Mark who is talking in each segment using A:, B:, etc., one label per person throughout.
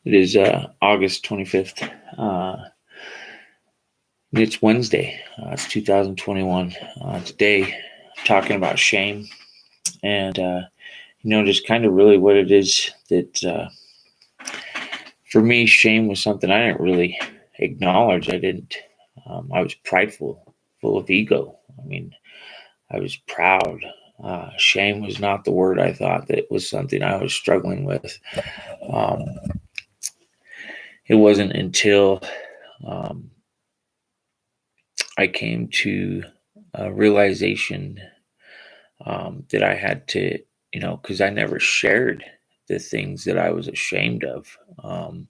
A: It is August 25th. It's Wednesday. It's 2021. Today, I'm talking about shame and, just kind of really what it is that, for me, shame was something I didn't really acknowledge. I was prideful, full of ego. I was proud. Shame was not the word I thought that was something I was struggling with. Um, it wasn't until um, I came to a realization that I had to, because I never shared the things that I was ashamed of. And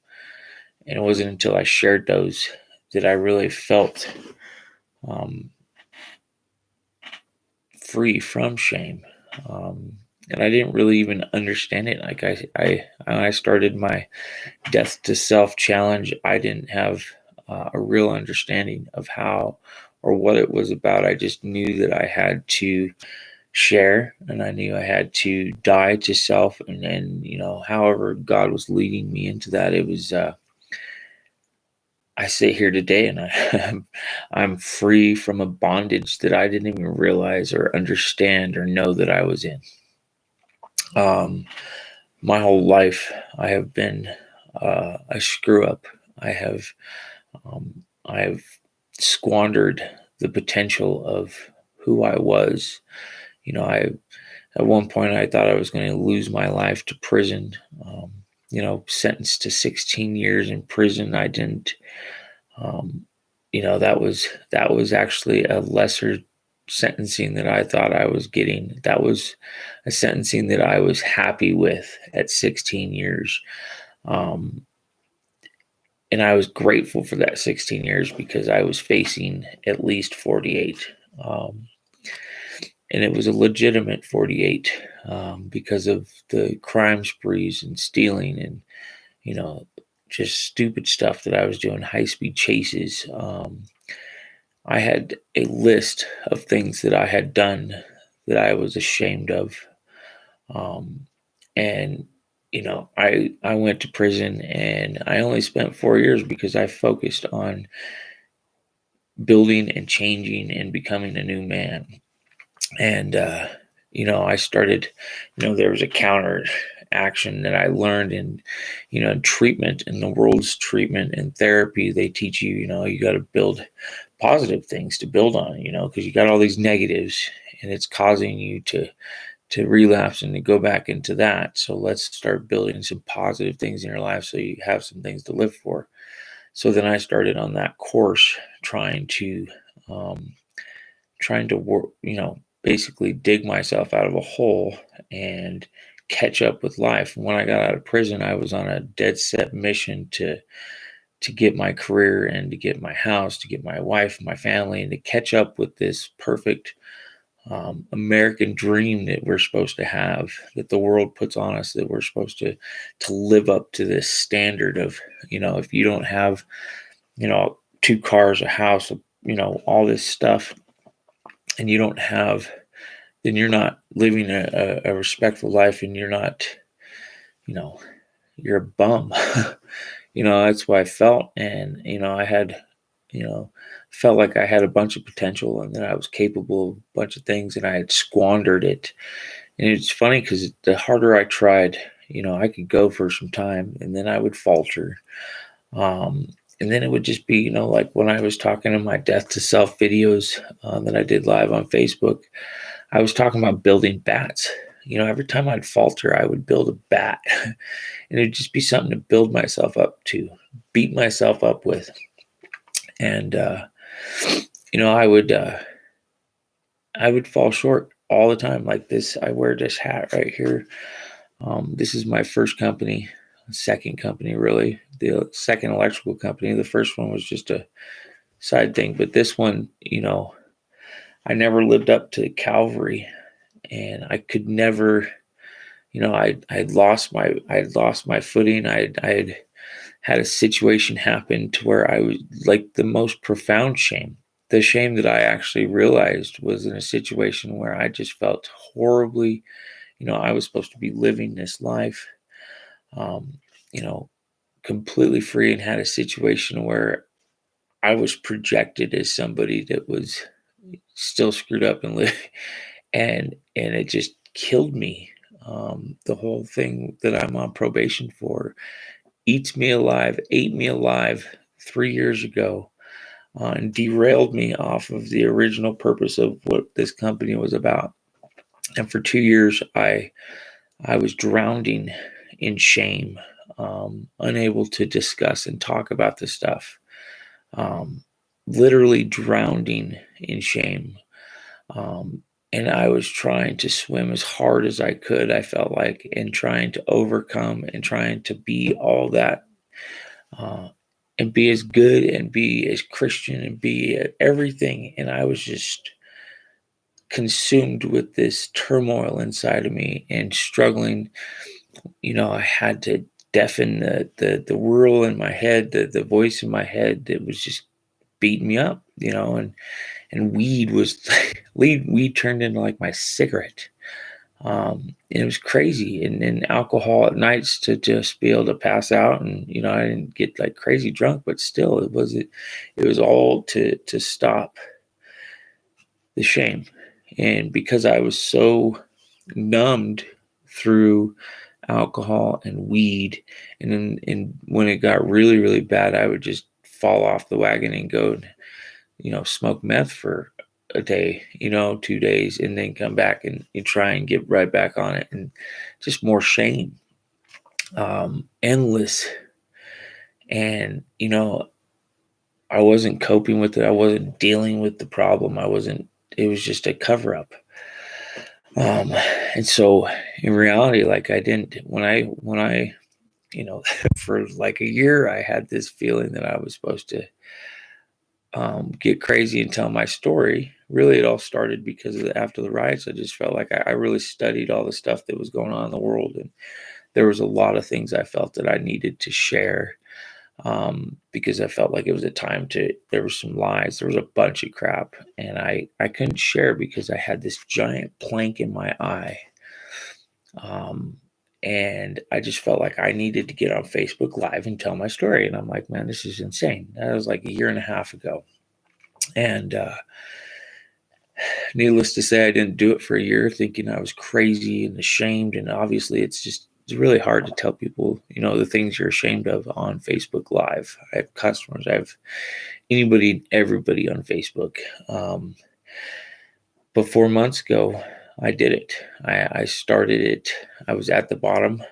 A: it wasn't until I shared those that I really felt um, free from shame. And I didn't really even understand it. Like when I started my death to self challenge, I didn't have a real understanding of how or what it was about. I just knew that I had to share, and I knew I had to die to self. And then, however God was leading me into that, it was, I sit here today and I'm free from a bondage that I didn't even realize or understand or know that I was in. Um, my whole life, I have been a screw up. I have squandered the potential of who I was. I At one point, I thought I was going to lose my life to prison. Sentenced to 16 years in prison. I didn't. Um, that was actually a lesser sentencing that I thought I was getting. That was a sentencing that I was happy with at 16 years. Um, and I was grateful for that 16 years because I was facing at least 48. Um, and it was a legitimate 48 because of the crime sprees and stealing and, you know, just stupid stuff that I was doing, high-speed chases. I had a list of things that I had done that I was ashamed of. Um, and I went to prison and I only spent 4 years because I focused on building and changing and becoming a new man. And I started, there was a counter action that I learned in treatment, in the world's treatment and therapy. They teach you, you got to build positive things to build on, because you got all these negatives and it's causing you to relapse and to go back into that. So let's start building some positive things in your life so you have some things to live for. So then I started on that course um, trying to work, basically dig myself out of a hole and catch up with life. And when I got out of prison, I was on a dead set mission to get my career and to get my house, to get my wife, my family, and to catch up with this perfect American dream that we're supposed to have, that the world puts on us, that we're supposed to live up to this standard of, if you don't have, two cars, a house, all this stuff, and you don't have, then you're not living a respectful life, and you're not, you know, you're a bum. That's what I felt. And, I had, felt like I had a bunch of potential and that I was capable of a bunch of things and I had squandered it. And it's funny because the harder I tried, I could go for some time and then I would falter. Um, and then it would just be, like when I was talking in my death to self videos that I did live on Facebook, I was talking about building bats. Every time I'd falter, I would build a bat. And it'd just be something to build myself up to, beat myself up with. And, I would fall short all the time. Like this, I wear this hat right here. This is my first company, second company, really. The second electrical company. The first one was just a side thing. But this one, I never lived up to Calvary. And I could never, I'd lost my footing. I'd had a situation happen to where I was like the most profound shame. The shame that I actually realized was in a situation where I just felt horribly, I was supposed to be living this life, um, you know, completely free and had a situation where I was projected as somebody that was still screwed up and live, and it just killed me. The whole thing that I'm on probation for eats me alive, ate me alive 3 years ago, and derailed me off of the original purpose of what this company was about. And for 2 years, I was drowning in shame, unable to discuss and talk about this stuff, um, literally drowning in shame. Um, and I was trying to swim as hard as I could, I felt like, and trying to overcome and trying to be all that, uh, and be as good and be as Christian and be everything. And I was just consumed with this turmoil inside of me and struggling. I had to deafen the whirl in my head, the voice in my head that was just beating me up, and weed was weed turned into like my cigarette. And it was crazy. And then alcohol at nights to just be able to pass out. And, I didn't get like crazy drunk, but still it was all to stop the shame. And because I was so numbed through alcohol and weed, and when it got really, really bad, I would just fall off the wagon and go, smoke meth for a day, 2 days, and then come back and try and get right back on it. And just more shame, endless. And, I wasn't coping with it. I wasn't dealing with the problem. It was just a cover up. And so in reality, like I didn't, when I, for like a year, I had this feeling that I was supposed to get crazy and tell my story. Really, it all started because after the riots, I just felt like I really studied all the stuff that was going on in the world, and there was a lot of things I felt that I needed to share, because I felt like it was a time to. There were some lies, there was a bunch of crap, and I couldn't share because I had this giant plank in my eye. Um, and I just felt like I needed to get on Facebook Live and tell my story. And I'm like, man, this is insane. That was like a year and a half ago. And needless to say, I didn't do it for a year, thinking I was crazy and ashamed. And obviously, it's really hard to tell people, the things you're ashamed of on Facebook Live. I have customers, I have everybody on Facebook. But 4 months ago, I did it. I started it. I was at the bottom.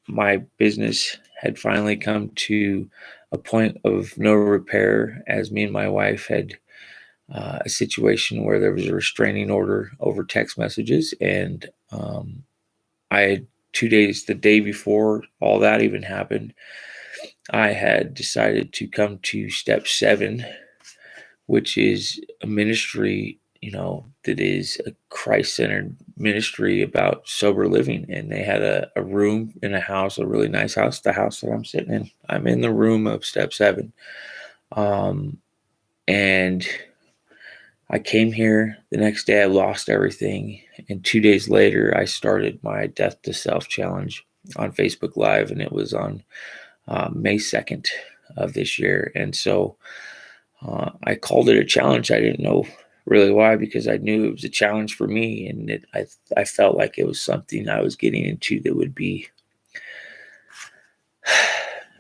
A: My business had finally come to a point of no repair, as me and my wife had a situation where there was a restraining order over text messages. And I had 2 days, the day before all that even happened, I had decided to come to Step 7, which is a ministry, that is a Christ-centered ministry about sober living. And they had a room in a house, a really nice house, the house that I'm sitting in. I'm in the room of Step 7. And I came here the next day, I lost everything. And 2 days later, I started my Death to Self challenge on Facebook Live, and it was on May 2nd of this year. And so I called it a challenge. I didn't know really why, because I knew it was a challenge for me. And I felt like it was something I was getting into that would be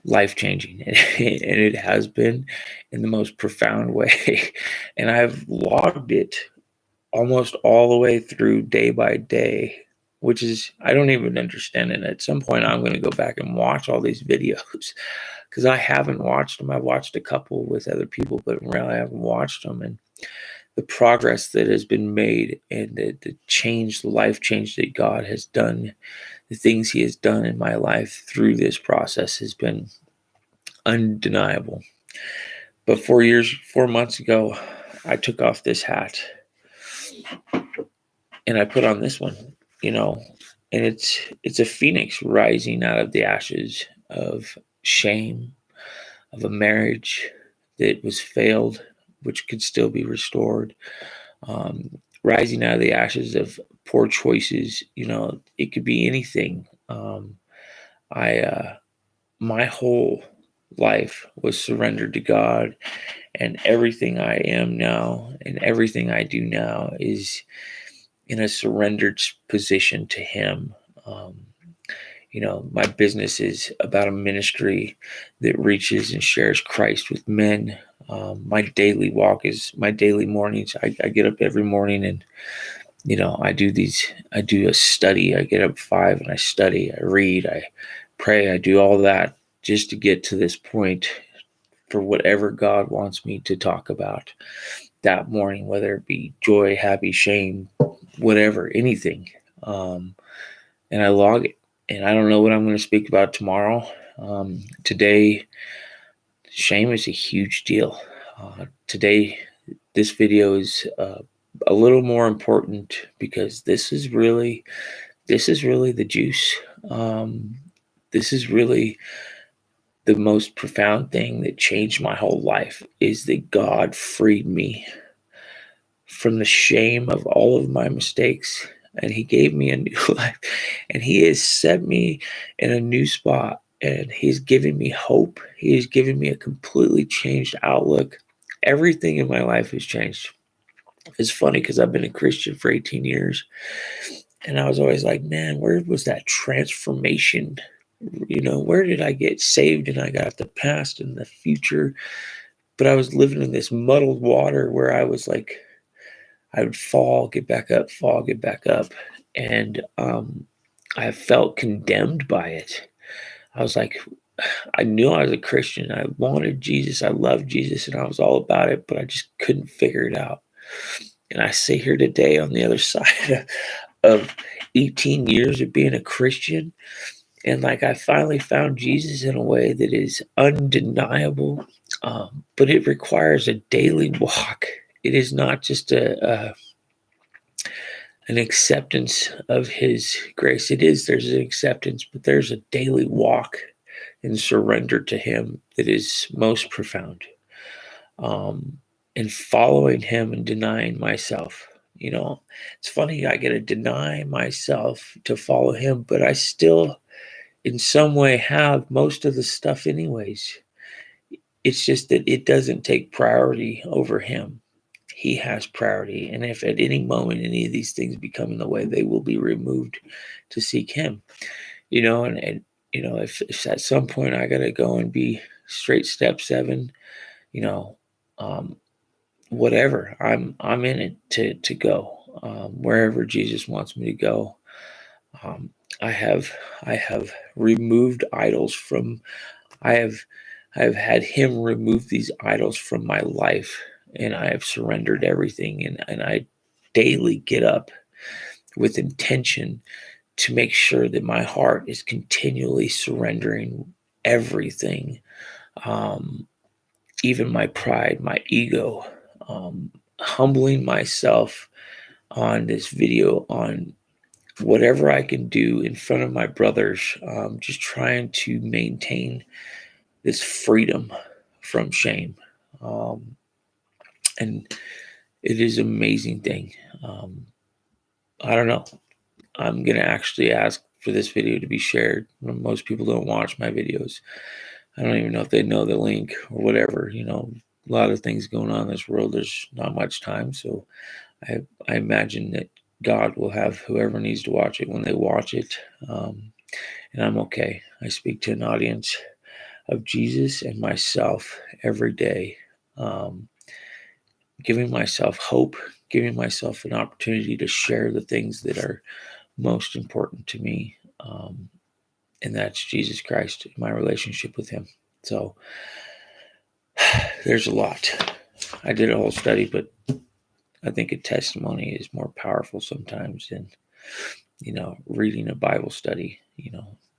A: life-changing. And it has been in the most profound way. And I've logged it almost all the way through day by day, which is, I don't even understand it. At some point, I'm going to go back and watch all these videos, because I haven't watched them. I've watched a couple with other people, but really I haven't watched them. And the progress that has been made, and the life change that God has done, the things he has done in my life through this process has been undeniable. But 4 months ago, I took off this hat and I put on this one, and it's a phoenix rising out of the ashes of shame, of a marriage that was failed, which could still be restored, rising out of the ashes of poor choices. It could be anything. I My whole life was surrendered to God, and everything I am now and everything I do now is in a surrendered position to Him. Um, my business is about a ministry that reaches and shares Christ with men. My daily walk is my daily mornings. I get up every morning and, I do a study. I get up 5 and I study, I read, I pray, I do all that just to get to this point for whatever God wants me to talk about that morning, whether it be joy, happy, shame, whatever, anything. And I log it. And I don't know what I'm going to speak about tomorrow. Today, shame is a huge deal. Today, this video is a little more important because this is really the juice. This is really the most profound thing that changed my whole life, is that God freed me from the shame of all of my mistakes, and He gave me a new life, and He has set me in a new spot, and He's given me hope. He has given me a completely changed outlook. Everything in my life has changed. It's funny because I've been a Christian for 18 years, and I was always like, man, where was that transformation? Where did I get saved and I got the past and the future? But I was living in this muddled water where I was like, I would fall, get back up, fall, get back up. And I felt condemned by it. I was like, I knew I was a Christian. I wanted Jesus. I loved Jesus and I was all about it, but I just couldn't figure it out. And I sit here today on the other side of 18 years of being a Christian. And like, I finally found Jesus in a way that is undeniable, but it requires a daily walk. It is not just an acceptance of His grace. There's an acceptance, but there's a daily walk and surrender to Him that is most profound. And following Him and denying myself. It's funny, I get to deny myself to follow Him, but I still, in some way, have most of the stuff anyways. It's just that it doesn't take priority over Him. He has priority. And if at any moment any of these things become in the way, they will be removed to seek Him. If at some point I got to go and be straight step 7, um, whatever, I'm in it to go wherever Jesus wants me to go. Um, I have removed idols from. I have had Him remove these idols from my life, and I have surrendered everything. And I daily get up with intention to make sure that my heart is continually surrendering everything, um, even my pride, my ego, humbling myself on this video, on whatever I can do in front of my brothers, just trying to maintain this freedom from shame. Um, and it is an amazing thing. I don't know. I'm going to actually ask for this video to be shared. Most people don't watch my videos. I don't even know if they know the link or whatever. A lot of things going on in this world. There's not much time. So I imagine that God will have whoever needs to watch it when they watch it. And I'm okay. I speak to an audience of Jesus and myself every day, giving myself hope, giving myself an opportunity to share the things that are most important to me. And that's Jesus Christ, my relationship with Him. So there's a lot. I did a whole study, but I think a testimony is more powerful sometimes than, reading a Bible study,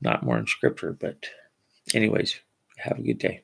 A: not more in scripture. But anyways, have a good day.